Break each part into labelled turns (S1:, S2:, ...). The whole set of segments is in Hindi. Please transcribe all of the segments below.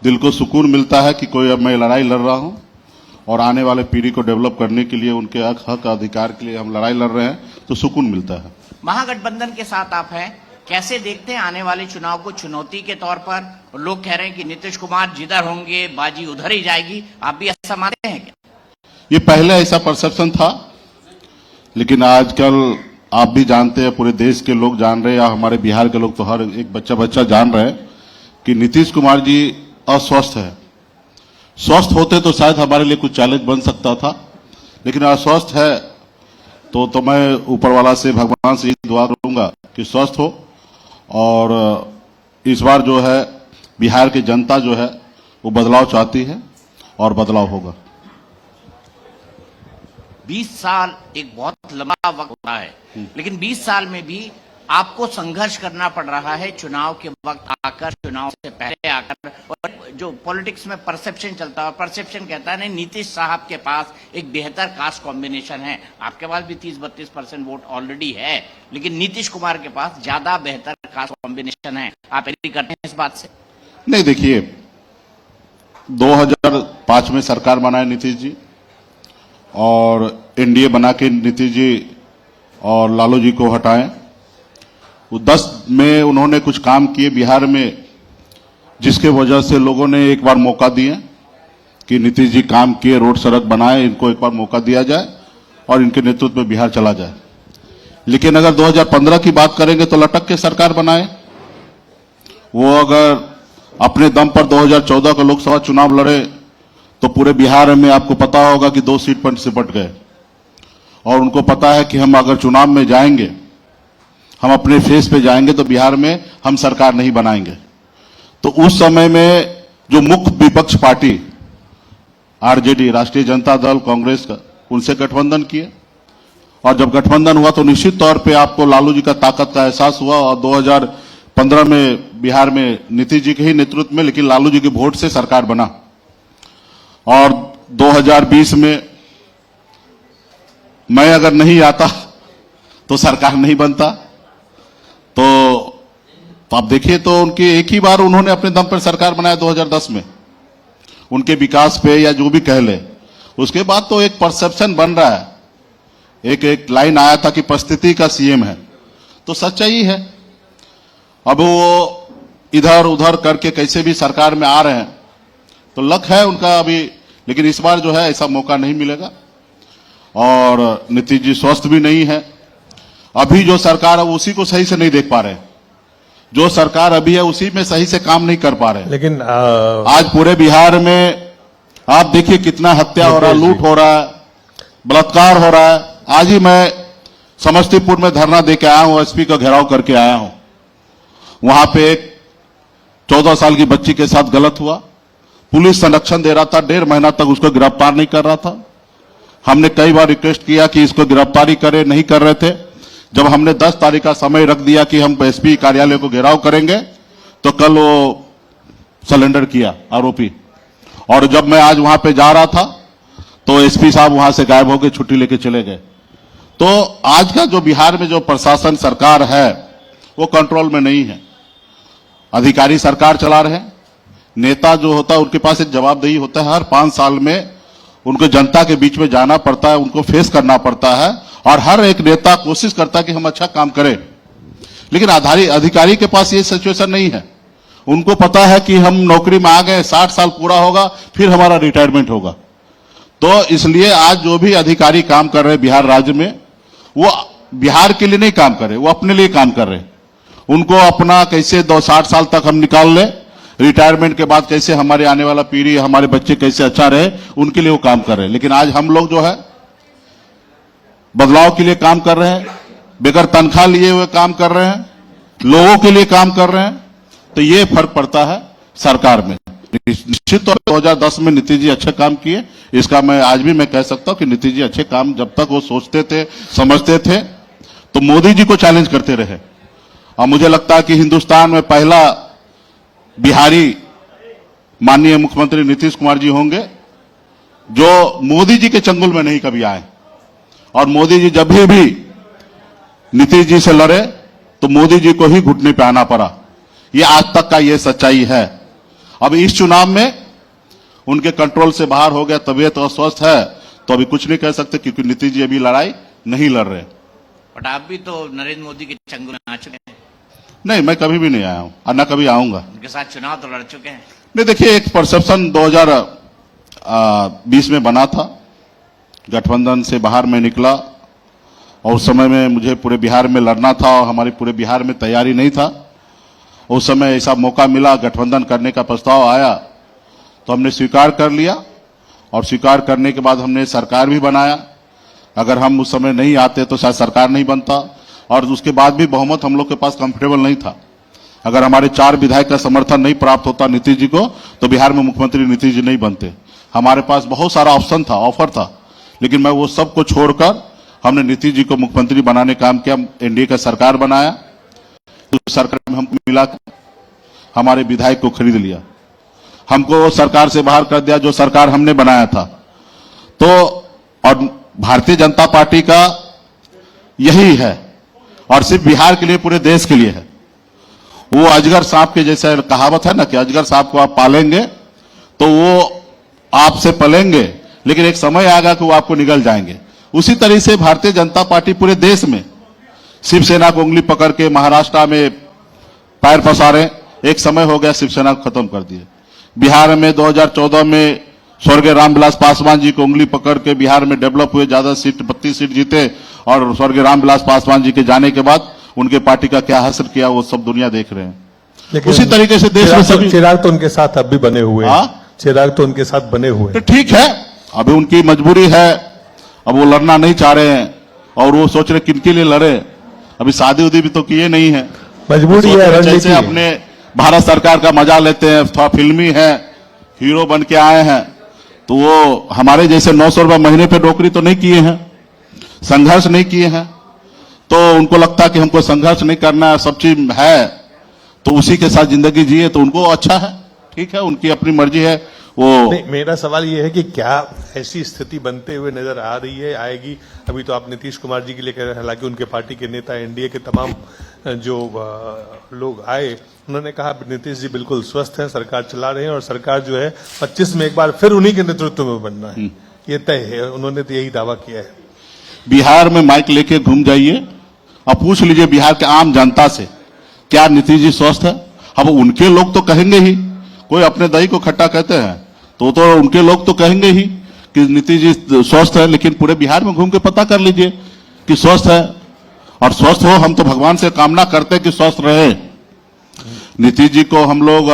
S1: दिल को सुकून मिलता है कि कोई अब मैं लड़ाई लड़ रहा हूं और आने वाले पीढ़ी को डेवलप करने के लिए उनके हक अधिकार के लिए हम लड़ाई लड़ रहे हैं, तो सुकून मिलता है।
S2: महागठबंधन के साथ आप हैं, कैसे देखते हैं आने वाले चुनाव को चुनौती के तौर पर? लोग कह रहे हैं कि नीतीश कुमार जिधर होंगे बाजी उधर ही जाएगी, आप भी ऐसा मानते हैं क्या?
S1: ये पहले ऐसा परसेप्शन था, लेकिन आजकल आप भी जानते हैं, पूरे देश के लोग जान रहे हैं, या हमारे बिहार के लोग तो हर एक बच्चा जान रहे हैं कि नीतीश कुमार जी अस्वस्थ है। स्वस्थ होते तो शायद हमारे लिए कुछ चैलेंज बन सकता था, लेकिन अस्वस्थ है तो मैं ऊपर वाला से, भगवान से यही दुआ करूंगा कि स्वस्थ हो। और इस बार जो है बिहार की जनता जो है वो बदलाव चाहती है और बदलाव होगा।
S2: 20 साल एक बहुत लंबा वक्त होता है, लेकिन 20 साल में भी आपको संघर्ष करना पड़ रहा है, चुनाव के वक्त आकर, चुनाव से पहले आकर। और जो पॉलिटिक्स में परसेप्शन चलता है, परसेप्शन कहता है नहीं, नीतीश साहब के पास एक बेहतर कास्ट कॉम्बिनेशन है, आपके पास भी 30-32% वोट ऑलरेडी है, लेकिन नीतीश कुमार के पास ज्यादा बेहतर कास्ट कॉम्बिनेशन है। आप एग्री करते हैं इस बात से?
S1: नहीं, देखिए 2005 में सरकार बनाए नीतीश जी, और एनडीए बना के नीतीश जी और लालू जी को हटाएं। 10 में उन्होंने कुछ काम किए बिहार में, जिसके वजह से लोगों ने एक बार मौका दिए कि नीतीश जी काम किए, रोड सड़क बनाए, इनको एक बार मौका दिया जाए और इनके नेतृत्व में बिहार चला जाए। लेकिन अगर 2015 की बात करेंगे तो लटक के सरकार बनाए। वो अगर अपने दम पर 2014 का लोकसभा चुनाव लड़े तो पूरे बिहार में आपको पता होगा कि 2 सीट पर सिपट गए, और उनको पता है कि हम अगर चुनाव में जाएंगे, हम अपने फेस पे जाएंगे तो बिहार में हम सरकार नहीं बनाएंगे। तो उस समय में जो मुख्य विपक्ष पार्टी आरजेडी, राष्ट्रीय जनता दल, कांग्रेस का, उनसे गठबंधन किए, और जब गठबंधन हुआ तो निश्चित तौर पे आपको लालू जी का ताकत का एहसास हुआ, और 2015 में बिहार में नीतीश जी के ही नेतृत्व में, लेकिन लालू जी के वोट से सरकार बना। और 2020 में मैं अगर नहीं आता तो सरकार नहीं बनता। तो आप देखिए, तो उनकी एक ही बार उन्होंने अपने दम पर सरकार बनाया 2010 में, उनके विकास पे या जो भी कह ले। उसके बाद तो एक परसेप्शन बन रहा है, एक लाइन आया था कि परिस्थिति का सीएम है, तो सच्चाई है। अब वो इधर उधर करके कैसे भी सरकार में आ रहे हैं, तो लक है उनका अभी, लेकिन इस बार जो है ऐसा मौका नहीं मिलेगा। और नीतीश जी स्वस्थ भी नहीं है, अभी जो सरकार है उसी को सही से नहीं देख पा रहे, जो सरकार अभी है उसी में सही से काम नहीं कर पा रहे।
S3: लेकिन
S1: आज पूरे बिहार में आप देखिए कितना हत्या हो रहा है, लूट हो रहा है, बलात्कार हो रहा है। आज ही मैं समस्तीपुर में धरना दे के आया हूं, एसपी का घेराव करके आया हूं। वहां पे एक 14 साल की बच्ची के साथ गलत हुआ, पुलिस संरक्षण दे रहा था, 1.5 महीना तक उसको गिरफ्तार नहीं कर रहा था। हमने कई बार रिक्वेस्ट किया कि इसको गिरफ्तारी करे, नहीं कर रहे थे। जब हमने 10 तारीख का समय रख दिया कि हम एसपी कार्यालय को घेराव करेंगे, तो कल वो सरेंडर किया आरोपी। और जब मैं आज वहां पे जा रहा था तो एसपी साहब वहां से गायब होकर छुट्टी लेके चले गए। तो आज का जो बिहार में जो प्रशासन सरकार है वो कंट्रोल में नहीं है, अधिकारी सरकार चला रहे हैं। नेता जो होता है उनके पास एक जवाबदेही होता है, हर 5 साल में उनको जनता के बीच में जाना पड़ता है, उनको फेस करना पड़ता है, और हर एक नेता कोशिश करता है कि हम अच्छा काम करें। लेकिन अधिकारी के पास ये सिचुएशन नहीं है। उनको पता है कि हम नौकरी में आ गए, 60 साल पूरा होगा फिर हमारा रिटायरमेंट होगा। तो इसलिए आज जो भी अधिकारी काम कर रहे हैं बिहार राज्य में, वो बिहार के लिए नहीं काम कर रहे, वो अपने लिए काम कर रहे हैं। उनको अपना कैसे 60 साल तक हम निकाल ले, रिटायरमेंट के बाद कैसे हमारे आने वाला पीढ़ी, हमारे बच्चे कैसे अच्छा रहे, उनके लिए वो काम कर रहे हैं। लेकिन आज हम लोग जो है बदलाव के लिए काम कर रहे हैं, बेगर तनख्वाह लिए हुए काम कर रहे हैं, लोगों के लिए काम कर रहे हैं। तो ये फर्क पड़ता है सरकार में। निश्चित तौर पर 2010 में नीतीश जी अच्छे काम किए, इसका मैं आज भी मैं कह सकता हूं कि नीतीश जी अच्छे काम जब तक वो सोचते थे, समझते थे, तो मोदी जी को चैलेंज करते रहे। और मुझे लगता है कि हिंदुस्तान में पहला बिहारी माननीय मुख्यमंत्री नीतीश कुमार जी होंगे जो मोदी जी के चंगुल में नहीं कभी आए। और मोदी जी जब भी नीतीश जी से लड़े तो मोदी जी को ही घुटने पे आना पड़ा। ये आज तक का ये सच्चाई है। अब इस चुनाव में उनके कंट्रोल से बाहर हो गया, तबीयत अस्वस्थ है, तो अभी कुछ नहीं कह सकते क्योंकि नीतीश जी अभी लड़ाई नहीं लड़ रहे।
S2: बट आप भी तो नरेंद्र मोदी के चंगुल में आ चुके हैं।
S1: नहीं, मैं कभी भी नहीं आया हूं और न कभी आऊंगा।
S2: उनके साथ चुनाव तो लड़ चुके हैं।
S1: नहीं, देखिए, एक परसेप्शन 2020 में बना था, गठबंधन से बाहर मैं निकला और उस समय में मुझे पूरे बिहार में लड़ना था और हमारे पूरे बिहार में तैयारी नहीं था। उस समय ऐसा मौका मिला, गठबंधन करने का प्रस्ताव आया तो हमने स्वीकार कर लिया और स्वीकार करने के बाद हमने सरकार भी बनाया। अगर हम उस समय नहीं आते तो शायद सरकार नहीं बनता और उसके बाद भी बहुमत हम लोग के पास कंफर्टेबल नहीं था। अगर हमारे 4 विधायक का समर्थन नहीं प्राप्त होता नीतीश जी को तो बिहार में मुख्यमंत्री नीतीश जी नहीं बनते। हमारे पास बहुत सारा ऑप्शन था, ऑफर था, लेकिन मैं वो सब को छोड़कर हमने नीतीश जी को मुख्यमंत्री बनाने का काम किया। एनडीए का सरकार बनाया, उस सरकार में हमको मिला, हमारे विधायक को खरीद लिया, हमको सरकार से बाहर कर दिया जो सरकार हमने बनाया था। तो और भारतीय जनता पार्टी का यही है और सिर्फ बिहार के लिए, पूरे देश के लिए है। वो अजगर सांप के जैसे कहावत है ना कि अजगर सांप को आप पालेंगे तो वो आपसे पलेंगे, लेकिन एक समय आएगा कि वो आपको निगल जाएंगे। उसी तरह से भारतीय जनता पार्टी पूरे देश में शिवसेना को उंगली पकड़ के महाराष्ट्र में पैर पसारे, एक समय हो गया शिवसेना को खत्म कर दिए। बिहार में 2014 में स्वर्गीय रामविलास पासवान जी को उंगली पकड़ के बिहार में डेवलप हुए, ज्यादा सीट 32 सीट जीते और स्वर्गीय रामविलास पासवान जी के जाने के बाद उनके पार्टी का क्या हासिल किया वो सब दुनिया देख रहे हैं। उसी तरीके से देश में सभी
S3: चिराग तो उनके साथ अब भी बने हुए हैं। चिराग तो उनके साथ बने हुए
S1: हैं। ठीक है, अभी उनकी मजबूरी है, अब वो लड़ना नहीं चाह रहे हैं और वो सोच रहे किनके लिए लड़े। अभी शादी उदी भी तो किए नहीं है,
S3: मजबूरी है।
S1: जैसे अपने भारत सरकार का मजा लेते हैं, थोड़ा फिल्मी है, हीरो बन के आए हैं, तो वो हमारे जैसे 900 रुपए महीने पे नौकरी तो नहीं किए हैं, संघर्ष नहीं किए हैं, तो उनको लगता है कि हमको संघर्ष नहीं करना है, सब चीज है तो उसी के साथ जिंदगी जिए, तो उनको अच्छा है, ठीक है, उनकी अपनी मर्जी है। वो
S3: नहीं, मेरा सवाल ये है कि क्या ऐसी स्थिति बनते हुए नजर आ रही है, आएगी? अभी तो आप नीतीश कुमार जी के लिए कह रहे हैं, हालांकि उनके पार्टी के नेता, एनडीए के तमाम जो लोग आए, उन्होंने कहा नीतीश जी बिल्कुल स्वस्थ हैं, सरकार चला रहे हैं और सरकार जो है 25 में एक बार फिर उन्हीं के नेतृत्व में बनना है, ये तय है। उन्होंने तो यही दावा किया है।
S1: बिहार में माइक लेके घूम जाइए और पूछ लीजिए बिहार के आम जनता से, क्या नीतीश जी स्वस्थ है? अब उनके लोग तो कहेंगे ही, कोई अपने दही को खट्टा कहते हैं तो उनके लोग तो कहेंगे ही कि नीतीश जी स्वस्थ है, लेकिन पूरे बिहार में घूम के पता कर लीजिए कि स्वस्थ है। और स्वस्थ हो, हम तो भगवान से कामना करते हैं कि स्वस्थ रहे। नीतीश जी को हम लोग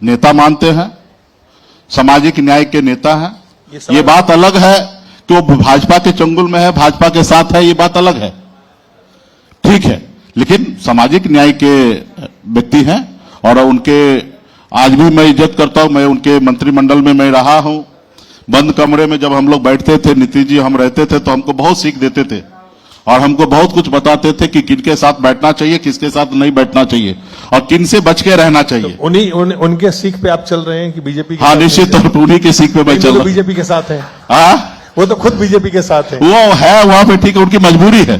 S1: नेता मानते हैं, सामाजिक न्याय के नेता हैं। ये बात अलग है कि वो भाजपा के चंगुल में है, भाजपा के साथ है, ये बात अलग है, ठीक है, लेकिन सामाजिक न्याय के व्यक्ति हैं और उनके आज भी मैं इज्जत करता हूं। मैं उनके मंत्रिमंडल में मैं रहा हूं, बंद कमरे में जब हम लोग बैठते थे, नीतीश जी हम रहते थे तो हमको बहुत सीख देते थे और हमको बहुत कुछ बताते थे कि किनके साथ बैठना चाहिए, किसके साथ नहीं बैठना चाहिए और किन से बच के रहना चाहिए।
S3: तो उनके सीख पे आप चल रहे हैं कि बीजेपी?
S1: हाँ, निश्चित तौर पर उन्हीं के सीख पे मैं चल रहा हूं।
S3: बीजेपी के साथ है?
S1: हाँ,
S3: वो तो खुद बीजेपी के साथ है।
S1: वो है वहां पे, ठीक है, उनकी मजबूरी है।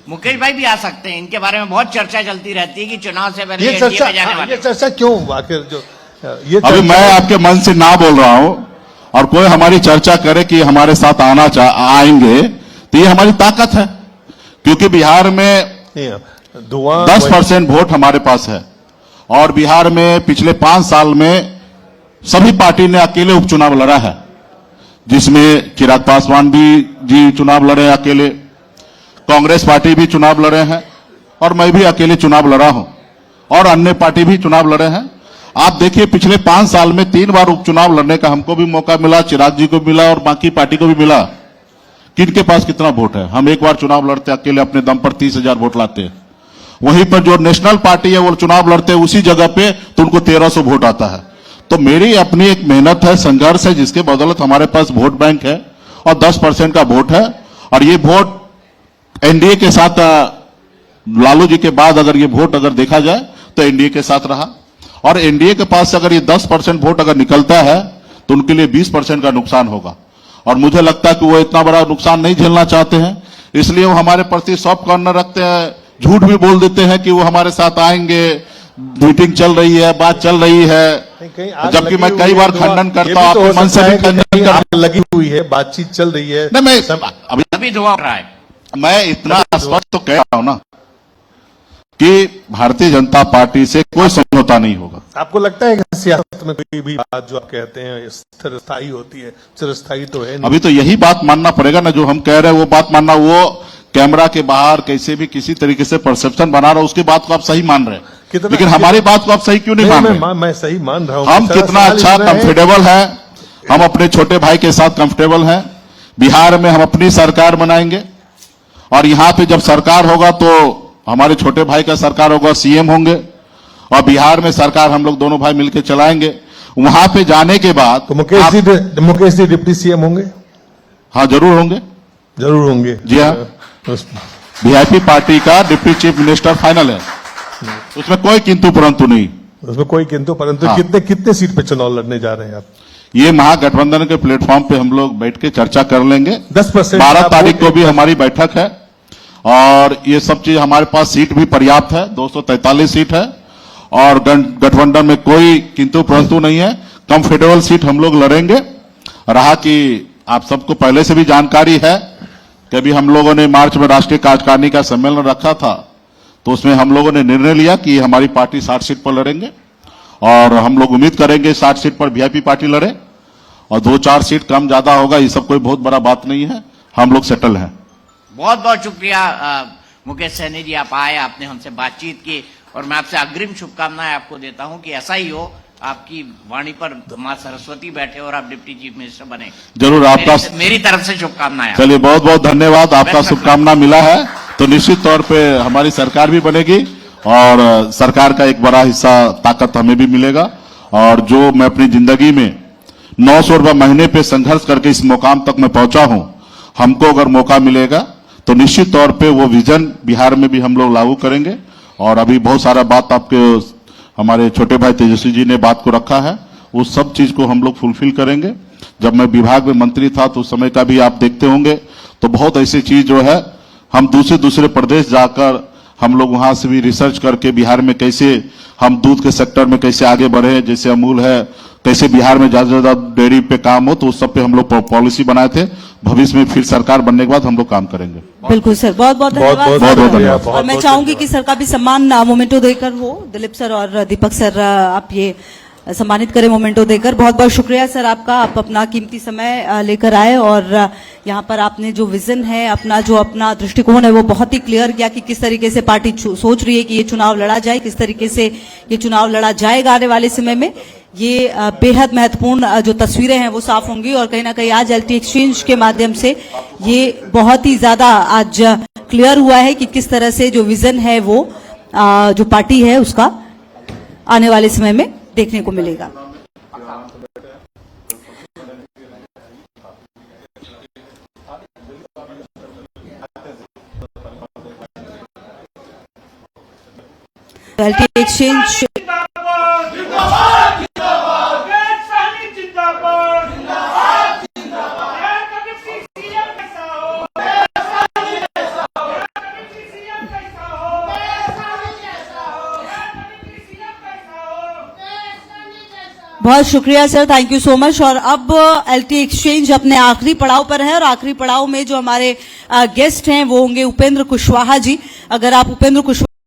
S2: मुकेश भाई भी आ सकते हैं, इनके बारे में बहुत चर्चा चलती रहती है कि चुनाव से पहले
S3: ये चर्चा क्यों आखिर? जो ये
S1: अभी मैं आपके मन से ना बोल रहा हूं और कोई हमारी चर्चा करे कि हमारे साथ आएंगे तो ये हमारी ताकत है, क्योंकि बिहार में 10% वोट हमारे पास है और बिहार में पिछले 5 साल में सभी पार्टी ने अकेले उपचुनाव लड़ा है, जिसमें चिराग पासवान भी जी चुनाव लड़े अकेले, कांग्रेस पार्टी भी चुनाव लड़े हैं और मैं भी अकेले चुनाव लड़ा हूं और अन्य पार्टी भी चुनाव लड़े हैं। आप देखिए पिछले 5 साल में 3 बार उपचुनाव लड़ने का हमको भी मौका मिला, चिराग जी को मिला और बाकी पार्टी को भी मिला। किनके पास कितना वोट है? हम एक बार चुनाव लड़ते अकेले अपने दम पर 30,000 वोट लाते हैं, वहीं पर जो नेशनल पार्टी है वो चुनाव लड़ते हैं उसी जगह पे तो उनको 1300 वोट आता है। तो मेरी अपनी एक मेहनत है, संघर्ष है, जिसके बदौलत हमारे पास वोट बैंक है और 10% का वोट है और ये वोट एनडीए के साथ, लालू जी के बाद अगर ये वोट अगर देखा जाए तो एनडीए के साथ रहा और एनडीए के पास अगर ये 10% वोट अगर निकलता है तो उनके लिए 20% का नुकसान होगा और मुझे लगता है कि वो इतना बड़ा नुकसान नहीं झेलना चाहते हैं, इसलिए वो हमारे प्रति सॉफ्ट कॉर्नर रखते हैं, झूठ भी बोल देते हैं कि वो हमारे साथ आएंगे, मीटिंग चल रही है, बात चल रही है,
S3: कहीं आग
S1: जबकि
S3: लगी
S1: मैं
S3: हुई
S1: कई
S3: है
S1: बार
S3: तो
S1: खंडन
S3: ये
S1: करता
S3: भी
S1: हूं,
S3: तो हो
S1: आपके मन से
S3: सकता
S1: भी
S3: है कि
S1: खंडन
S3: कहीं
S1: करता
S3: आग लगी हुई है, बातचीत चल रही है।
S1: नहीं, मैं
S2: अभी धुआं उठ रहा है।
S1: मैं इतना स्पष्ट तो कह रहा हूं ना कि भारतीय जनता पार्टी से कोई समझौता नहीं होगा।
S3: आपको लगता है कि सियासत में कोई भी बात जो आप कहते हैं चिरस्थायी होती है? चिरस्थायी तो है नहीं।
S1: अभी तो यही बात मानना पड़ेगा ना, जो हम कह रहे हैं वो बात मानना। वो कैमरा के बाहर कैसे भी किसी तरीके से परसेप्शन बना रहा है, उसकी बात को आप सही मान रहे हैं, लेकिन हमारी बात को आप सही क्यों नहीं मान रहे?
S3: मैं सही मान रहा हूँ।
S1: हम कितना अच्छा कंफर्टेबल है, हम अपने छोटे भाई के साथ कंफर्टेबल हैं। बिहार में हम अपनी सरकार बनाएंगे और यहां पे जब सरकार होगा तो हमारे छोटे भाई का सरकार होगा, सीएम होंगे, और बिहार में सरकार हम लोग दोनों भाई मिलकर चलाएंगे। वहां पे जाने के बाद
S3: तो मुकेश जी डिप्टी सीएम होंगे?
S1: हाँ, जरूर होंगे,
S3: जरूर होंगे।
S1: जी हाँ। वीआईपी पार्टी का डिप्टी चीफ मिनिस्टर फाइनल है, उसमें कोई किंतु परंतु नहीं।
S3: उसमें कोई किंतु परंतु।
S1: हाँ।
S3: कितने सीट पे चुनाव लड़ने जा रहे हैं आप?
S1: ये महागठबंधन के प्लेटफॉर्म पे हम लोग बैठ के चर्चा कर लेंगे।
S3: 10%
S1: 12 तारीख को भी हमारी बैठक है और ये सब चीज, हमारे पास सीट भी पर्याप्त है, 243 सीट है और गठबंधन में कोई किंतु परंतु नहीं है। कंफर्टेबल सीट हम लोग लड़ेंगे। रहा कि आप सबको पहले से भी जानकारी है कि अभी हम लोगों ने मार्च में राष्ट्रीय कार्यकारिणी का सम्मेलन रखा था, तो उसमें हम लोगों ने निर्णय लिया कि हमारी पार्टी 60 सीट पर लड़ेंगे और हम लोग उम्मीद करेंगे 60 सीट पर वीआईपी पार्टी लड़े और 2-4 सीट कम ज्यादा होगा, ये सब कोई बहुत बड़ा बात नहीं है, हम लोग सेटल हैं।
S2: बहुत बहुत शुक्रिया मुकेश सहनी जी, आप आए, आपने हमसे बातचीत की और मैं आपसे अग्रिम शुभकामनाएं आपको देता हूं कि ऐसा ही हो, आपकी वाणी पर मां सरस्वती बैठे और आप डिप्टी चीफ मिनिस्टर बने।
S1: जरूर, आपका
S2: मेरी तरफ से शुभकामनाएं।
S1: चलिए, बहुत बहुत धन्यवाद, आपका शुभकामना मिला है तो निश्चित तौर पे हमारी सरकार भी बनेगी और सरकार का एक बड़ा हिस्सा ताकत हमें भी मिलेगा। और जो मैं अपनी जिंदगी में 900 रुपये महीने पे संघर्ष करके इस मुकाम तक मैं पहुंचा हूं, हमको अगर मौका मिलेगा तो निश्चित तौर पे वो विजन बिहार में भी हम लोग लागू करेंगे। और अभी बहुत सारा बात आपके हमारे छोटे भाई तेजस्वी जी ने बात को रखा है, उस सब चीज को हम लोग फुलफिल करेंगे। जब मैं विभाग में मंत्री था तो उस समय का भी आप देखते होंगे, तो बहुत ऐसी चीज जो है हम दूसरे प्रदेश जाकर हम लोग वहां से भी रिसर्च करके बिहार में कैसे हम दूध के सेक्टर में कैसे आगे बढ़े, जैसे अमूल है, कैसे बिहार में ज्यादा से ज्यादा डेयरी पे काम हो, तो उस सब पे हम लोग पॉलिसी बनाए थे। भविष्य में फिर सरकार बनने के बाद हम लोग काम करेंगे।
S4: बिल्कुल सर, बहुत बहुत
S3: बहुत
S4: धन्यवाद। और मैं चाहूंगी कि सर का भी सम्मान मोमेंटो देकर हो, दिलीप सर और दीपक सर आप ये सम्मानित करें मोमेंटो देकर। बहुत बहुत शुक्रिया सर आपका, आप अपना कीमती समय लेकर आए और यहाँ पर आपने जो विजन है, अपना दृष्टिकोण है, वो बहुत ही क्लियर किया कि किस तरीके से पार्टी सोच रही है कि ये चुनाव लड़ा जाए, किस तरीके से ये चुनाव लड़ा जाएगा आने वाले समय में। ये बेहद महत्वपूर्ण जो तस्वीरें हैं वो साफ होंगी और कहीं ना कहीं आज एलटी एक्सचेंज के माध्यम से ये बहुत ही ज्यादा आज क्लियर हुआ है कि किस तरह से जो विजन है वो जो पार्टी है उसका आने वाले समय में देखने को मिलेगा। एलटी एक्सचेंज बहुत शुक्रिया sir, thank you so much. और अब एलटी एक्सचेंज अपने आखिरी पड़ाव पर है और आखिरी पड़ाव में जो हमारे गेस्ट हैं वो होंगे उपेंद्र कुशवाहा जी। अगर आप उपेंद्र कुशवाहा